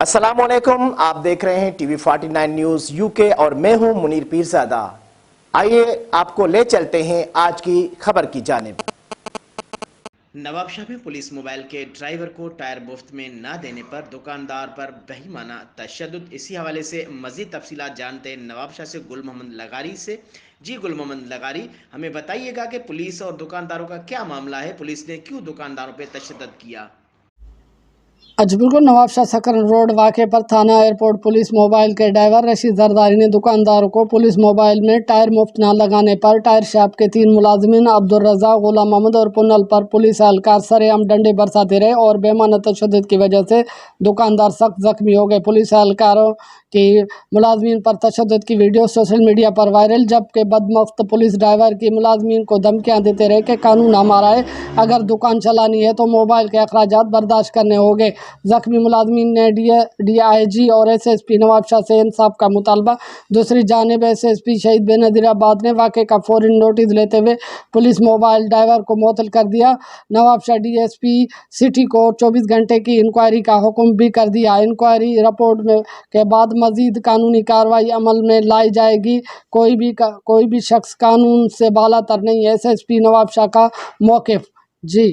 अस्सलामुअलैकुम, आप देख रहे हैं टीवी 49 न्यूज़ यूके और मैं हूं मुनीर पीरज़ादा। आइए आपको ले चलते हैं आज की खबर की जानिब। नवाबशाह में पुलिस मोबाइल के ड्राइवर को टायर मुफ्त में न देने पर दुकानदार पर बेईमाना तशद्दुद। इसी हवाले से मज़ीद तफसीलात जानते हैं नवाबशाह से गुल मोहम्मद लगारी से। जी गुल मोहम्मद लगारी, हमें बताइएगा कि पुलिस और दुकानदारों का क्या मामला है, पुलिस ने क्यों दुकानदारों पर तशद्दुद किया। अजबुल नवाबशाह सकरन रोड वाक़े पर थाना एयरपोर्ट पुलिस मोबाइल के ड्राइवर रशीद जरदारी ने दुकानदारों को पुलिस मोबाइल में टायर मुफ्त न लगाने पर टायर शॉप के 3 मुलाजिमीन अब्दुल रज़ाक, गुलाम मोहम्मद और पुनल पर पुलिस एहलकार सरेआम डंडे बरसाते रहे और बेमाना तशद्दुद की वजह से दुकानदार सख्त जख्मी हो गए। पुलिस एहलकारों की मुलाजमीन पर तशद्दुद की वीडियो सोशल मीडिया पर वायरल, जबकि बदमख्त पुलिस ड्राइवर की मुलाजमीन को धमकियाँ देते रहे कि कानून हमारा है, अगर दुकान चलानी है तो मोबाइल के अखराजात बर्दाश्त करने होंगे। जख्मी मुलाजमीन ने DIG और SSP नवाबशाह से इंसाफ का मुतालबा। दूसरी जानिब SSP शहीद बेनज़ीराबाद ने वाक़े का फौरी नोटिस लेते हुए पुलिस मोबाइल ड्राइवर को मुअत्तल कर दिया। नवाबशाह DSP सिटी को 24 घंटे की इंक्वायरी का हुक्म भी कर दिया। इंक्वायरी रिपोर्ट के बाद मज़ीद कानूनी कार्रवाई अमल में लाई जाएगी। कोई भी शख्स कानून से बालातर नहीं है। SSP नवाबशाह का मौक़िफ़। जी।